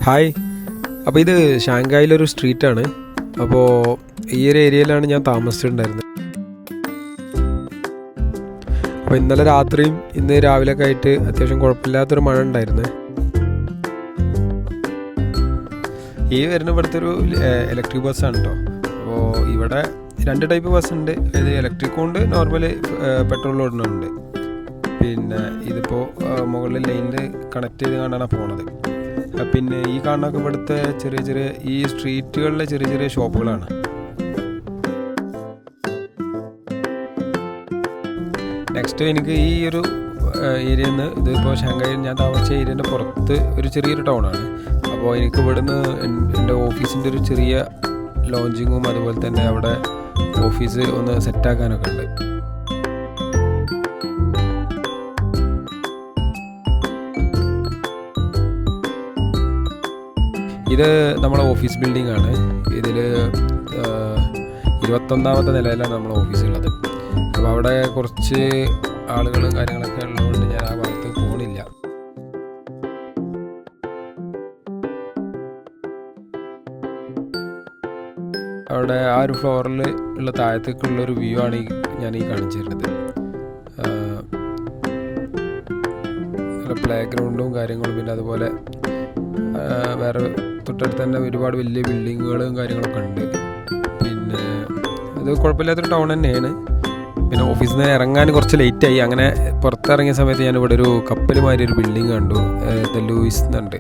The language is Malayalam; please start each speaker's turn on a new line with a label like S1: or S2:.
S1: ഹായ്. അപ്പോൾ ഇത് ഷാങ്കായിലൊരു സ്ട്രീറ്റാണ്. അപ്പോൾ ഈ ഒരു ഏരിയയിലാണ് ഞാൻ താമസിച്ചിട്ടുണ്ടായിരുന്നത്. അപ്പോൾ ഇന്നലെ രാത്രിയും ഇന്ന് രാവിലെയൊക്കെ ആയിട്ട് അത്യാവശ്യം കുഴപ്പമില്ലാത്തൊരു മഴ ഉണ്ടായിരുന്നു. ഈ വരുന്ന ഇവിടുത്തെ ഒരു ഇലക്ട്രിക് ബസ്സാണ് കേട്ടോ. അപ്പോൾ ഇവിടെ 2 ടൈപ്പ് ബസ് ഉണ്ട്. ഇത് ഇലക്ട്രിക്കും ഉണ്ട്, നോർമൽ പെട്രോൾ ഓടുന്നുണ്ട്. പിന്നെ ഇതിപ്പോൾ മുകളിൽ ലൈനിൽ കണക്ട് ചെയ്ത് കാണാനാണ് പോണത്. പിന്നെ ഈ കാണുന്നൊക്കെ ഇവിടുത്തെ ചെറിയ ചെറിയ ഈ സ്ട്രീറ്റുകളിലെ ചെറിയ ചെറിയ ഷോപ്പുകളാണ്. നെക്സ്റ്റ് എനിക്ക് ഈ ഒരു ഏരിയയിൽ നിന്ന്, ഇതിപ്പോൾ ഷാങ്കായിൽ ഞാൻ താമസിച്ച ഏരിയൻ്റെ പുറത്ത് ഒരു ചെറിയൊരു ടൗണാണ്. അപ്പോൾ എനിക്ക് ഇവിടുന്ന് എൻ്റെ ഓഫീസിൻ്റെ ഒരു ചെറിയ ലോഞ്ചിങ്ങും അതുപോലെ തന്നെ അവിടെ ഓഫീസ് ഒന്ന് സെറ്റാക്കാനൊക്കെ ഉണ്ട്. ഇത് നമ്മളെ ഓഫീസ് ബിൽഡിംഗ് ആണ്. ഇതിൽ 21ാമത്തെ നിലയിലാണ് നമ്മളെ ഓഫീസുള്ളത്. അപ്പോൾ അവിടെ കുറച്ച് ആളുകളും കാര്യങ്ങളൊക്കെ ഉള്ളതുകൊണ്ട് ഞാൻ ആ ഭാഗത്ത് പോകണില്ല. അവിടെ ആ ഒരു ഫ്ലോറിൽ ഉള്ള താഴത്തേക്കുള്ളൊരു വ്യൂ ആണ് ഞാൻ ഈ കാണിച്ചു തരുന്നത്. പ്ലേ ഗ്രൗണ്ടും കാര്യങ്ങളും, പിന്നെ അതുപോലെ വേറെ തൊട്ടടുത്ത് തന്നെ ഒരുപാട് വലിയ ബിൽഡിങ്ങുകളും കാര്യങ്ങളൊക്കെ ഉണ്ട്. പിന്നെ അത് കുഴപ്പമില്ലാത്തൊരു ടൗൺ തന്നെയാണ്. പിന്നെ ഓഫീസിൽ നിന്ന് ഇറങ്ങാൻ കുറച്ച് ലേറ്റായി. അങ്ങനെ പുറത്തിറങ്ങിയ സമയത്ത് ഞാൻ ഇവിടെ ഒരു കപ്പൽ മാതിരി ഒരു ബിൽഡിങ് കണ്ടു. ദ ലൂയിസ് എന്നുണ്ട്.